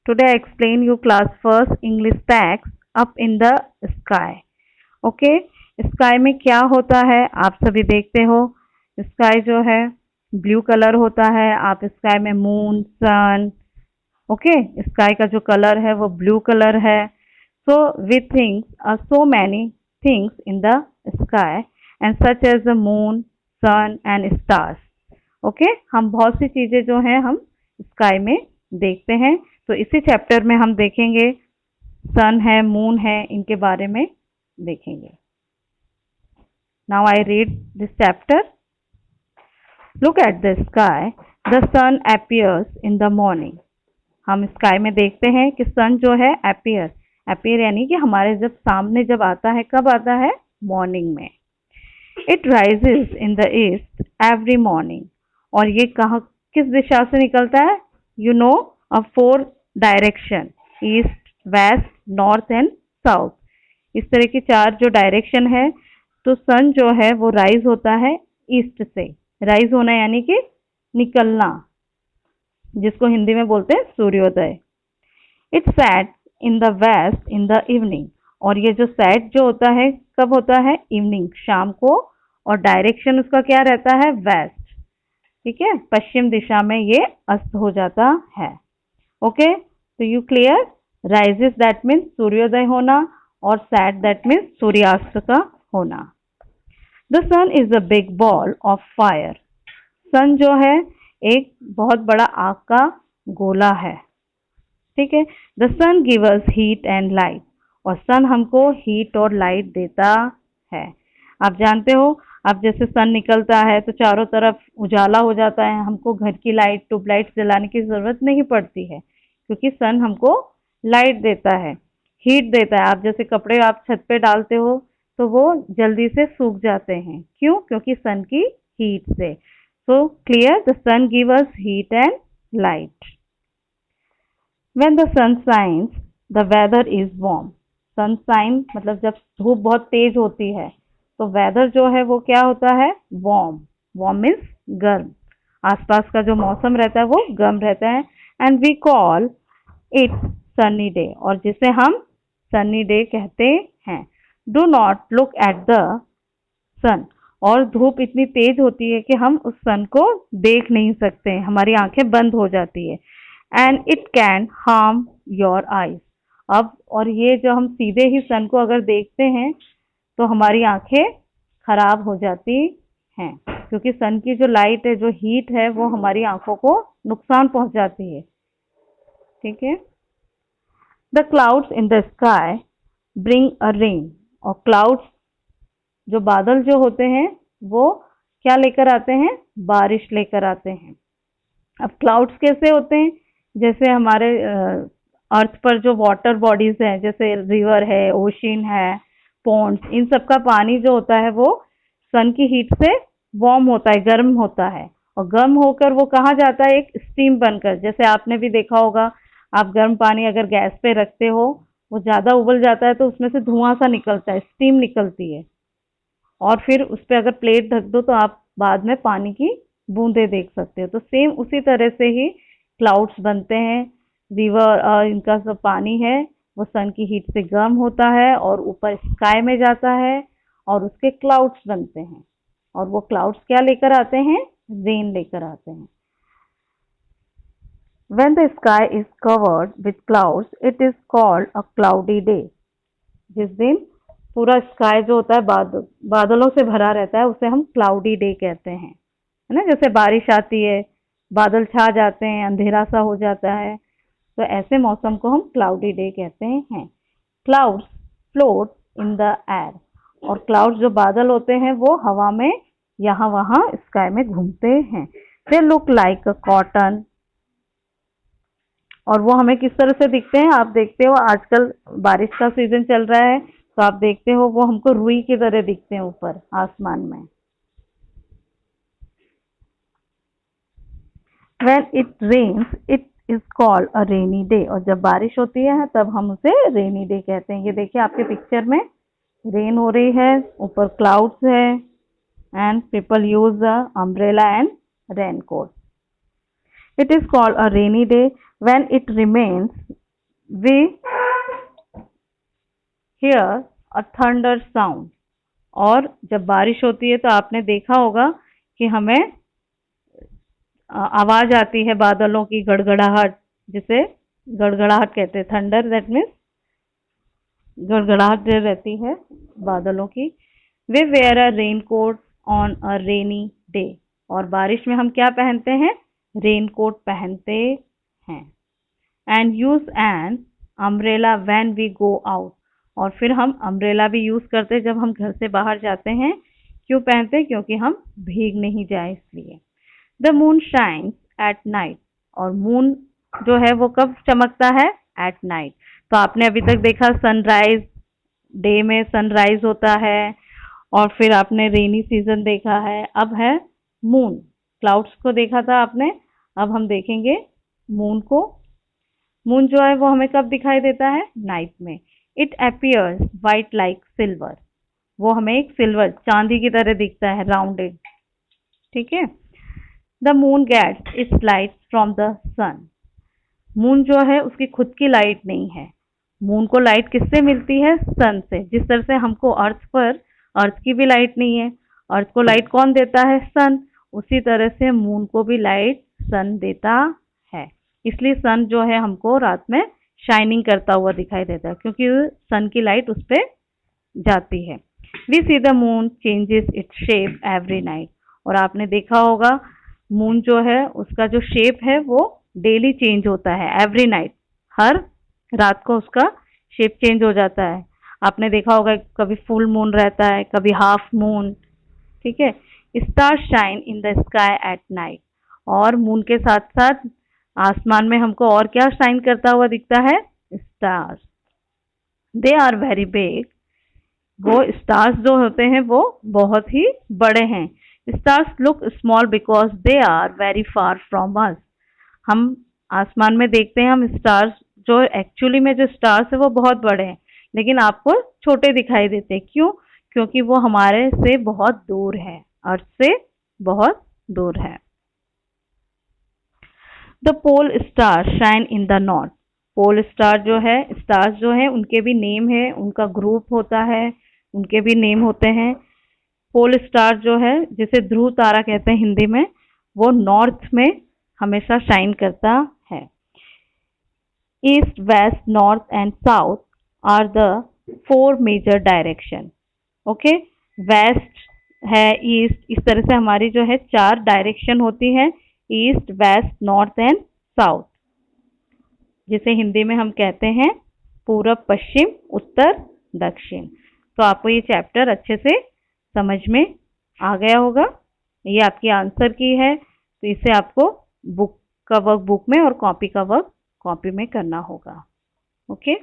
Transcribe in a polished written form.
Today I explain you class first English text up in the sky. Okay, sky में क्या होता है आप सभी देखते हो। स्काई जो है ब्लू कलर होता है। आप स्काई में मून, सन, ओके, स्काई का जो कलर है वो ब्लू कलर है। So we think so many things in the sky and such as the moon, sun and stars. Okay, हम बहुत सी चीजें जो हैं हम स्काई में देखते हैं। तो इसी चैप्टर में हम देखेंगे सन है, मून है, इनके बारे में देखेंगे। Now I read this chapter. Look at the sky, the sun appears in the morning. हम स्काई में देखते हैं कि सन जो है अपीयर यानी कि हमारे जब सामने जब आता है, कब आता है? मॉर्निंग में। It rises in the east every morning. और ये कहाँ, किस दिशा से निकलता है? You know, a 4 direction, east, west, north and south. इस तरह की 4 जो डायरेक्शन है। तो सन जो है वो राइज होता है ईस्ट से। राइज होना यानी कि निकलना, जिसको हिंदी में बोलते हैं सूर्योदय। It set in the west in the evening. और ये जो सेट जो होता है कब होता है? इवनिंग, शाम को। और डायरेक्शन उसका क्या रहता है? वेस्ट। ठीक है, पश्चिम दिशा में ये अस्त हो जाता है। ओके, तो you clear? Rises that means सूर्योदय होना और सेट दैट मीन्स सूर्यास्त का होना। The sun is a big ball of fire. Sun जो है एक बहुत बड़ा आग का गोला है। ठीक है, the sun give us heat and light. और सन हमको हीट और लाइट देता है। आप जानते हो, अब जैसे सन निकलता है तो चारों तरफ उजाला हो जाता है, हमको घर की लाइट, ट्यूबलाइट जलाने की जरूरत नहीं पड़ती है, क्योंकि सन हमको लाइट देता है, हीट देता है। आप जैसे कपड़े आप छत पे डालते हो तो वो जल्दी से सूख जाते हैं। क्यों? क्योंकि सन की हीट से। So clear, the sun give us heat and light. When the sun shines, the weather is warm. Sunshine मतलब जब धूप बहुत तेज होती है तो वेदर जो है वो क्या होता है? वार्म। वार्म मीन्स गर्म। आसपास का जो मौसम रहता है वो गर्म रहता है। And we call it sunny day. और जिसे हम सनी डे कहते हैं। Do not look at the sun. और धूप इतनी तेज होती है कि हम उस सन को देख नहीं सकते, हमारी आंखें बंद हो जाती है। And it can harm your eyes. अब और ये जो हम सीधे ही सन को अगर देखते हैं तो हमारी आंखें खराब हो जाती हैं, क्योंकि सन की जो लाइट है, जो हीट है, वो हमारी आंखों को नुकसान पहुंचाती है। ठीक है। The clouds in the sky bring a rain. और क्लाउड्स जो बादल जो होते हैं वो क्या लेकर आते हैं? बारिश लेकर आते हैं। अब क्लाउड्स कैसे होते हैं? जैसे हमारे अर्थ पर जो वाटर बॉडीज हैं, जैसे रिवर है, ओशन है, पॉन्ड्स, इन सब का पानी जो होता है वो सन की हीट से वार्म होता है, गर्म होता है। और गर्म होकर वो कहाँ जाता है? एक स्टीम बनकर। जैसे आपने भी देखा होगा, आप गर्म पानी अगर गैस पे रखते हो, वो ज़्यादा उबल जाता है तो उसमें से धुआं सा निकलता है, स्टीम निकलती है। और फिर उस पर अगर प्लेट ढक दो तो आप बाद में पानी की बूंदे देख सकते हो। तो सेम उसी तरह से ही क्लाउड्स बनते हैं। रिवर और इनका सब पानी है वो सन की हीट से गर्म होता है और ऊपर स्काई में जाता है और उसके क्लाउड्स बनते हैं। और वो क्लाउड्स क्या लेकर आते हैं? रेन लेकर आते हैं। When the sky is covered with clouds, it is called a cloudy day. जिस दिन पूरा स्काई जो होता है बादलों से भरा रहता है उसे हम क्लाउडी डे कहते हैं, है ना। जैसे बारिश आती है, बादल छा जाते हैं, अंधेरा सा हो जाता है, तो ऐसे मौसम को हम क्लाउडी डे कहते हैं। Clouds float in the air. और क्लाउड्स जो बादल होते हैं वो हवा में यहाँ वहाँ स्काई में घूमते हैं। They look like a cotton. और वो हमें किस तरह से दिखते हैं? आप देखते हो आजकल बारिश का सीजन चल रहा है तो आप देखते हो वो हमको रुई की तरह दिखते हैं ऊपर आसमान में। When it rains, it is called a rainy day. और जब बारिश होती है तब हम उसे रेनी डे कहते हैं। ये देखिए आपके पिक्चर में रेन हो रही है, ऊपर क्लाउड्स है and people use the umbrella and raincoat. It is called a rainy day when it remains. We hear a thunder sound. और जब बारिश होती है तो आपने देखा होगा कि हमें आवाज आती है बादलों की गड़गड़ाहट, जिसे गड़गड़ाहट कहते हैं। थंडर दैट मीन्स गड़गड़ाहट रहती है बादलों की। We wear a raincoat on a rainy day. और बारिश में हम क्या पहनते हैं? रेन कोट पहनते हैं। And use an umbrella when we go out. और फिर हम अम्ब्रेला भी यूज करते हैं जब हम घर से बाहर जाते हैं। क्यों पहनते हैं? क्योंकि हम भीग नहीं जाए इसलिए। The moon shines at night. और मून जो है वो कब चमकता है? At night. तो आपने अभी तक देखा सनराइज, डे में सनराइज होता है, और फिर आपने रेनी सीजन देखा है। अब है मून, क्लाउड्स को देखा था आपने। अब हम देखेंगे मून को। मून जो है वो हमें कब दिखाई देता है? नाइट में। It appears white like silver. वो हमें एक सिल्वर, चांदी की तरह दिखता है, राउंडेड। ठीक है। The moon gets its light from the sun. Moon जो है उसकी खुद की लाइट नहीं है। मून को लाइट किससे मिलती है? सन से। जिस तरह से हमको अर्थ पर, अर्थ की भी लाइट नहीं है, अर्थ को लाइट कौन देता है? सन। उसी तरह से मून को भी लाइट सन देता है। इसलिए सन जो है हमको रात में शाइनिंग करता हुआ दिखाई देता है, क्योंकि सन की लाइट उस पर जाती है। We see the moon changes its shape every night. और आपने देखा होगा मून जो है उसका जो शेप है वो डेली चेंज होता है, एवरी नाइट। हर रात को उसका शेप चेंज हो जाता है। आपने देखा होगा कभी फुल मून रहता है, कभी हाफ मून। ठीक है। Star shine in the sky at night. और मून के साथ साथ आसमान में हमको और क्या शाइन करता हुआ दिखता है? Stars. They are very big. वो स्टार्स जो होते हैं वो बहुत ही बड़े हैं। Stars look small because they are very far from us. हम आसमान में देखते हैं हम स्टार्स, जो एक्चुअली में जो स्टार्स है वो बहुत बड़े हैं, लेकिन आपको छोटे दिखाई देते हैं। क्यों? क्योंकि वो हमारे से बहुत दूर है, अर्थ से बहुत दूर है। The pole star shine in the north. Pole star जो है, स्टार्स जो है उनके भी नेम है, उनका ग्रुप होता है, उनके भी नेम होते हैं। पोल स्टार जो है, जिसे ध्रुव तारा कहते हैं हिंदी में, वो नॉर्थ में हमेशा शाइन करता है। East, west, north and south are the 4 major direction. Okay. West है, ईस्ट, इस तरह से हमारी जो है 4 डायरेक्शन होती है, east, west, north and south, जिसे हिंदी में हम कहते हैं पूरब, पश्चिम, उत्तर, दक्षिण। तो आपको ये चैप्टर अच्छे से समझ में आ गया होगा। ये आपकी आंसर की है, तो इसे आपको बुक का वर्क बुक में और कॉपी का वर्क कॉपी में करना होगा। ओके।